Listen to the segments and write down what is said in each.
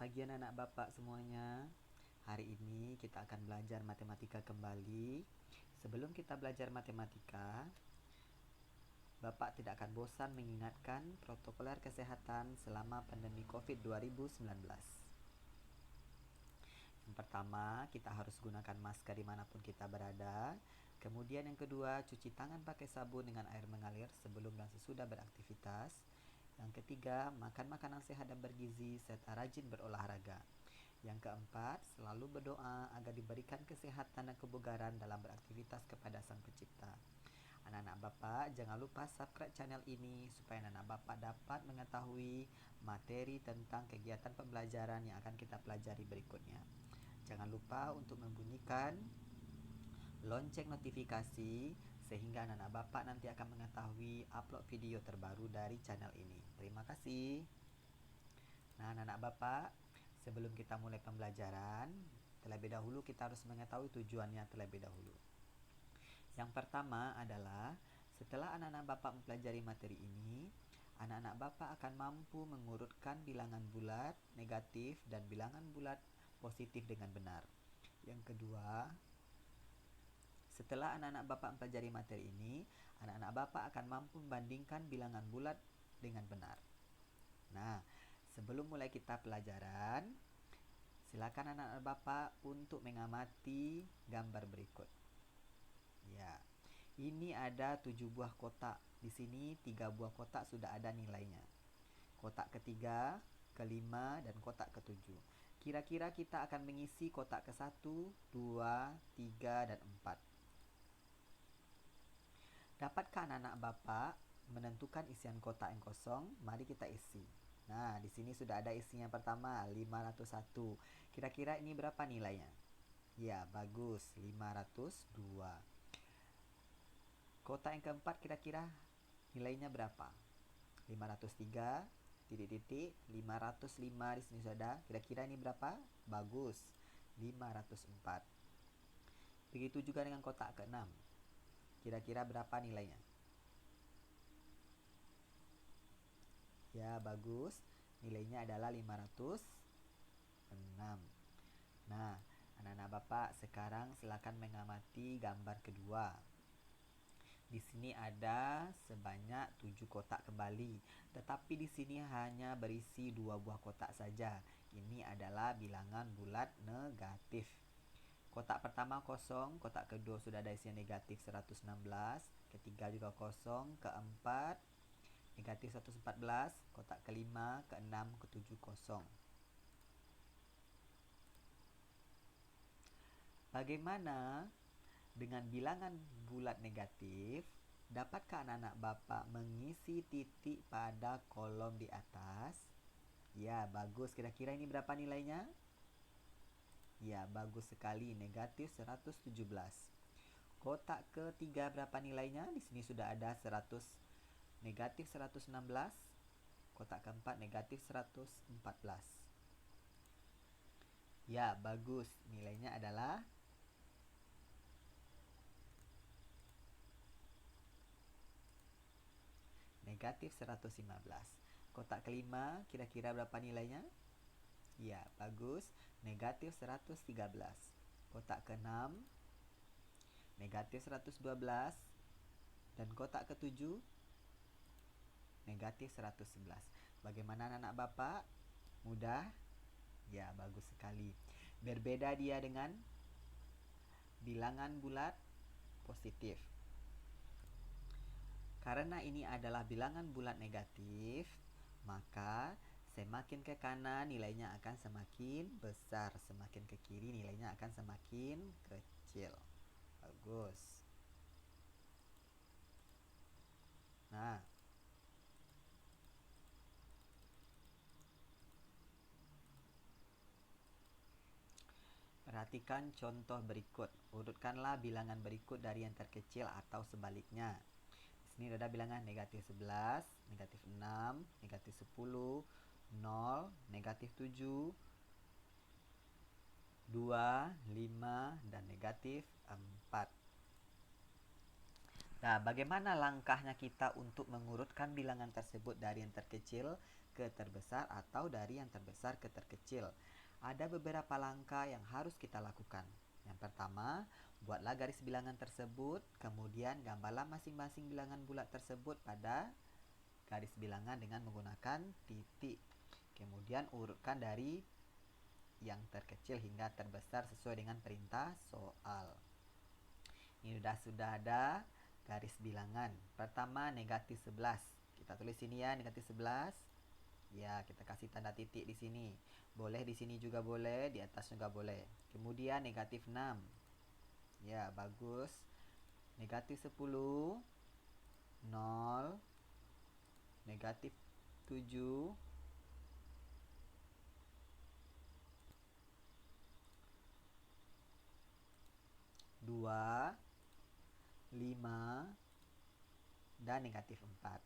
pagi anak-anak Bapak semuanya. Hari ini kita akan belajar matematika kembali. Sebelum kita belajar matematika, Bapak tidak akan bosan mengingatkan protokoler kesehatan selama pandemi COVID 2019. Yang pertama, kita harus gunakan masker dimanapun kita berada. Kemudian yang kedua, cuci tangan pakai sabun dengan air mengalir sebelum dan sesudah beraktivitas. Yang ketiga, makan makanan sehat dan bergizi serta rajin berolahraga. Yang keempat, selalu berdoa agar diberikan kesehatan dan kebugaran dalam beraktivitas kepada Sang Pencipta. Anak-anak Bapak, jangan lupa subscribe channel ini supaya anak-anak Bapak dapat mengetahui materi tentang kegiatan pembelajaran yang akan kita pelajari berikutnya. Jangan lupa untuk membunyikan lonceng notifikasi sehingga anak-anak Bapak nanti akan mengetahui upload video terbaru dari channel ini. Terima kasih. Nah, anak-anak Bapak, sebelum kita mulai pembelajaran, terlebih dahulu kita harus mengetahui tujuannya terlebih dahulu. Yang pertama adalah setelah anak-anak Bapak mempelajari materi ini, anak-anak Bapak akan mampu mengurutkan bilangan bulat negatif dan bilangan bulat positif dengan benar. Yang kedua, setelah anak-anak Bapak mempelajari materi ini, anak-anak Bapak akan mampu membandingkan bilangan bulat dengan benar. Nah, sebelum mulai kita pelajaran, silakan anak-anak Bapak untuk mengamati gambar berikut. Ya, ini ada 7 buah kotak. Di sini 3 buah kotak sudah ada nilainya. Kotak ketiga, kelima, dan kotak ketujuh. Kira-kira kita akan mengisi kotak ke-1, 2, 3, dan 4. Dapatkah anak-anak Bapak menentukan isian kotak yang kosong? Mari kita isi. Nah, di sini sudah ada isinya pertama, 501. Kira-kira ini berapa nilainya? Ya, bagus, 502. Kotak yang keempat kira-kira nilainya berapa? 503, titik-titik, 505 di sini sudah ada. Kira-kira ini berapa? Bagus, 504. Begitu juga dengan kotak ke-6. Kira-kira berapa nilainya? Ya, bagus. Nilainya adalah 506. Nah, anak-anak Bapak, sekarang silakan mengamati gambar kedua. Di sini ada sebanyak 7 kotak kembali, tetapi di sini hanya berisi 2 buah kotak saja. Ini adalah bilangan bulat negatif. Kotak pertama kosong, kotak kedua sudah ada isinya negatif 116, ketiga juga kosong, keempat negatif 114, kotak kelima, keenam, ketujuh kosong. Bagaimana dengan bilangan bulat negatif? Dapatkah anak-anak Bapak mengisi titik pada kolom di atas? Ya, bagus. Kira-kira ini berapa nilainya? Ya, bagus sekali. Negatif 117. Kotak ketiga berapa nilainya? Di sini sudah ada 100, negatif 116. Kotak keempat negatif 114. Ya, bagus. Nilainya adalah negatif 115. Kotak kelima kira-kira berapa nilainya? Ya, bagus. Negatif 113. Kotak keenam negatif 112. Dan kotak ketujuh negatif 111. Bagaimana anak-anak Bapak? Mudah? Ya, bagus sekali. Berbeda dia dengan bilangan bulat positif. Karena ini adalah bilangan bulat negatif, maka semakin ke kanan nilainya akan semakin besar, semakin ke kiri nilainya akan semakin kecil. Bagus. Nah, perhatikan contoh berikut. Urutkanlah bilangan berikut dari yang terkecil atau sebaliknya. Di sini ada bilangan negatif 11, negatif 6, negatif 10, 0, negatif 7, 2, 5, dan negatif 4. Nah, bagaimana langkahnya kita untuk mengurutkan bilangan tersebut dari yang terkecil ke terbesar atau dari yang terbesar ke terkecil. Ada beberapa langkah yang harus kita lakukan. Yang pertama, buatlah garis bilangan tersebut, kemudian gambarlah masing-masing bilangan bulat tersebut pada garis bilangan dengan menggunakan titik. Kemudian urutkan dari yang terkecil hingga terbesar sesuai dengan perintah soal. Ini sudah ada garis bilangan. Pertama negatif 11. Kita tulis sini ya, negatif 11. Ya, kita kasih tanda titik di sini. Boleh di sini juga boleh, di atas juga boleh. Kemudian negatif 6. Ya, bagus. Negatif 10. 0. Negatif 7. 2, 5, dan negatif 4.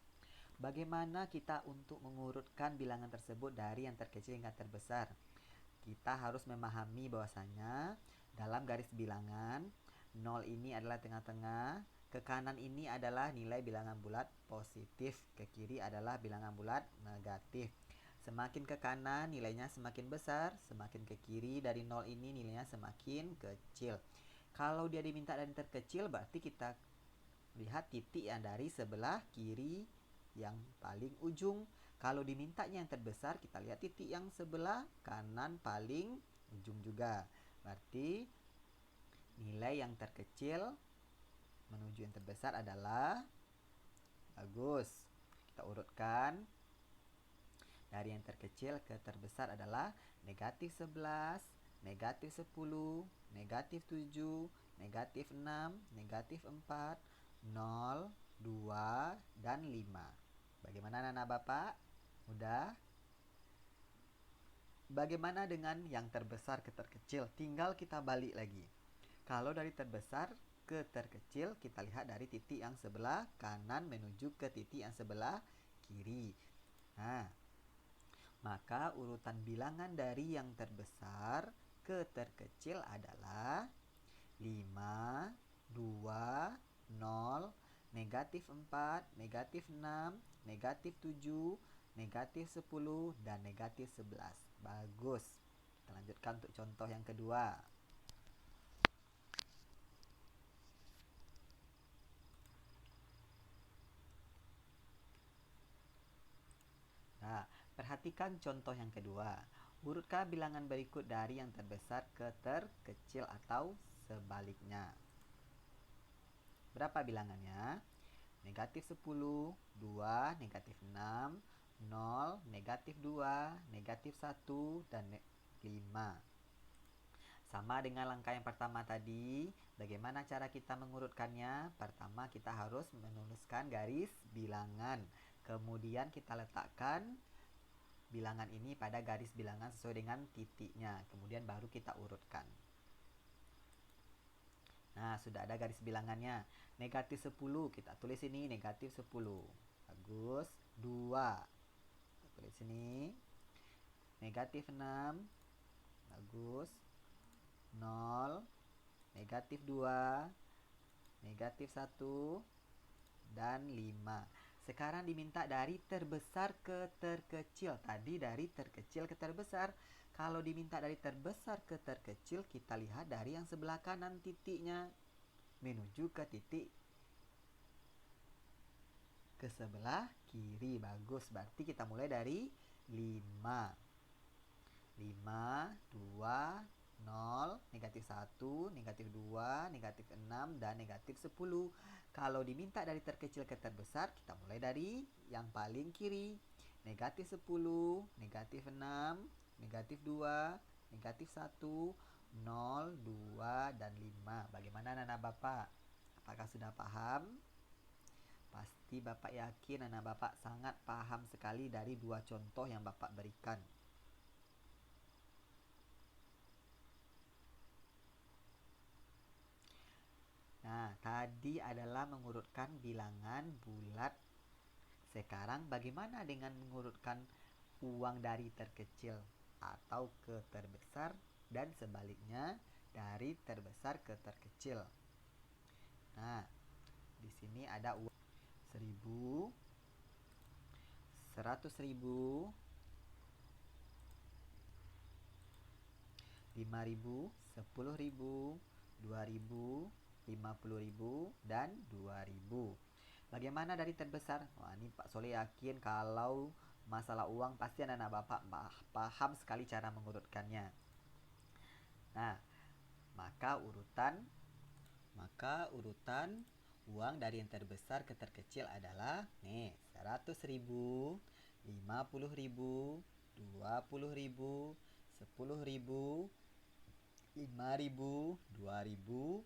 Bagaimana kita untuk mengurutkan bilangan tersebut dari yang terkecil hingga terbesar? Kita harus memahami bahwasanya dalam garis bilangan 0 ini adalah tengah-tengah, ke kanan ini adalah nilai bilangan bulat positif, ke kiri adalah bilangan bulat negatif. Semakin ke kanan nilainya semakin besar, semakin ke kiri dari 0 ini nilainya semakin kecil. Kalau dia diminta dari terkecil, berarti kita lihat titik yang dari sebelah kiri yang paling ujung. Kalau dimintanya yang terbesar, kita lihat titik yang sebelah kanan paling ujung juga. Berarti nilai yang terkecil menuju yang terbesar adalah bagus. Kita urutkan dari yang terkecil ke terbesar adalah negatif 11, negatif 10, negatif 7, negatif 6, negatif 4, 0, 2, dan 5. Bagaimana anak-anak Bapak? Mudah? Bagaimana dengan yang terbesar ke terkecil? Tinggal kita balik lagi. Kalau dari terbesar ke terkecil, kita lihat dari titik yang sebelah kanan menuju ke titik yang sebelah kiri. Nah, maka urutan bilangan dari yang terbesar ke terkecil adalah 5, 2, 0, negatif 4, negatif 6, negatif 7, negatif 10, dan negatif 11. Bagus. Kita lanjutkan untuk contoh yang kedua. Nah, perhatikan contoh yang kedua. Urutkan bilangan berikut dari yang terbesar ke terkecil atau sebaliknya. Berapa bilangannya? Negatif 10, 2, negatif 6, 0, negatif 2, negatif 1, dan 5. Sama dengan langkah yang pertama tadi. Bagaimana cara kita mengurutkannya? Pertama, kita harus menuliskan garis bilangan. Kemudian kita letakkan bilangan ini pada garis bilangan sesuai dengan titiknya. Kemudian baru kita urutkan. Nah, sudah ada garis bilangannya. Negatif 10, kita tulis ini negatif 10. Bagus. 2. Kita tulis sini. Negatif 6. Bagus. 0. Negatif 2. Negatif 1. Dan 5. Sekarang diminta dari terbesar ke terkecil. Tadi dari terkecil ke terbesar. Kalau diminta dari terbesar ke terkecil, kita lihat dari yang sebelah kanan titiknya menuju ke titik ke sebelah kiri. Bagus. Berarti kita mulai dari 5. 5, 2, 0, negatif 1, negatif 2, negatif 6, dan negatif 10. Kalau diminta dari terkecil ke terbesar, kita mulai dari yang paling kiri. Negatif 10, negatif 6, negatif 2, negatif 1, 0, 2, dan 5. Bagaimana anak-anak Bapak? Apakah sudah paham? Pasti Bapak yakin anak Bapak sangat paham sekali dari dua contoh yang Bapak berikan. Nah, tadi adalah mengurutkan bilangan bulat. Sekarang bagaimana dengan mengurutkan uang dari terkecil atau ke terbesar dan sebaliknya dari terbesar ke terkecil? Nah, di sini ada uang 1000, 100.000, 5.000, 10.000, 2.000, 50.000, dan 2.000. Bagaimana dari terbesar? Wah, ini Pak Soleh yakin kalau masalah uang pasti anak-anak Bapak paham sekali cara mengurutkannya. Nah, maka urutan uang dari yang terbesar ke terkecil adalah nih 100.000, 50.000, 20.000, 10.000, 5.000, 2.000,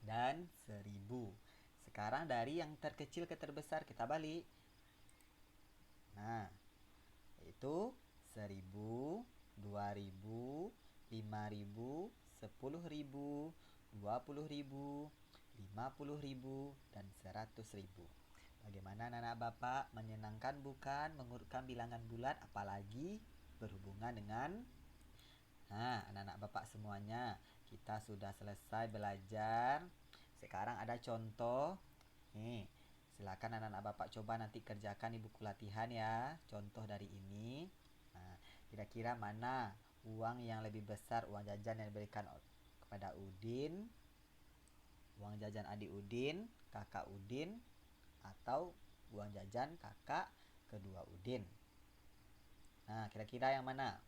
dan 1.000. Sekarang dari yang terkecil ke terbesar kita balik. Nah, itu 1.000, 2.000, 5.000, 10.000, 20.000, 50.000, dan 100.000. Bagaimana anak-anak Bapak? Menyenangkan bukan mengurutkan bilangan bulat, apalagi berhubungan dengan anak-anak Bapak semuanya. Kita sudah selesai belajar. Sekarang ada contoh. Nih, silakan anak-anak Bapak coba nanti kerjakan di buku latihan ya. Contoh dari ini. Nah, kira-kira mana uang yang lebih besar, uang jajan yang diberikan kepada Udin, uang jajan adik Udin, kakak Udin, atau uang jajan kakak kedua Udin? Nah, kira-kira yang mana?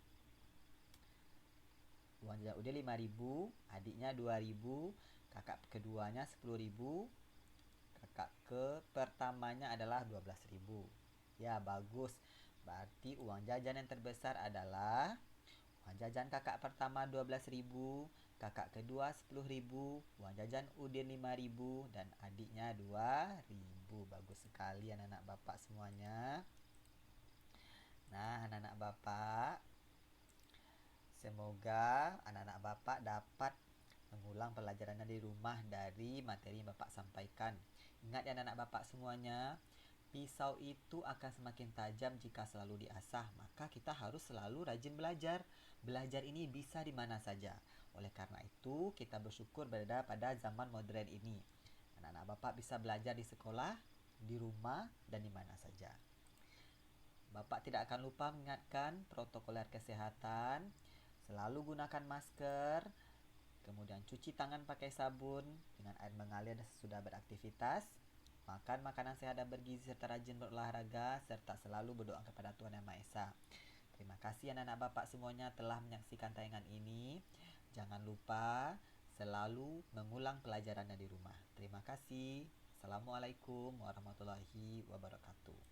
Uang jajan Udin 5.000, adiknya 2.000, kakak keduanya 10.000, kakak ke pertamanya adalah 12.000. Ya, bagus. Berarti uang jajan yang terbesar adalah uang jajan kakak pertama 12.000, kakak kedua 10.000, uang jajan Udin 5.000, dan adiknya 2.000. Bagus sekali anak-anak Bapak semuanya. Nah, anak-anak Bapak, semoga anak-anak Bapak dapat mengulang pelajarannya di rumah dari materi yang Bapak sampaikan. Ingat ya anak-anak Bapak semuanya, pisau itu akan semakin tajam jika selalu diasah. Maka kita harus selalu rajin belajar. Belajar ini bisa di mana saja. Oleh karena itu, kita bersyukur berada pada zaman modern ini. Anak-anak Bapak bisa belajar di sekolah, di rumah, dan di mana saja. Bapak tidak akan lupa mengingatkan protokoler kesehatan. Selalu gunakan masker, kemudian cuci tangan pakai sabun dengan air mengalir sesudah beraktivitas, makan makanan sehat dan bergizi, serta rajin berolahraga, serta selalu berdoa kepada Tuhan Yang Maha Esa. Terima kasih anak-anak Bapak semuanya telah menyaksikan tayangan ini. Jangan lupa selalu mengulang pelajarannya di rumah. Terima kasih. Assalamualaikum warahmatullahi wabarakatuh.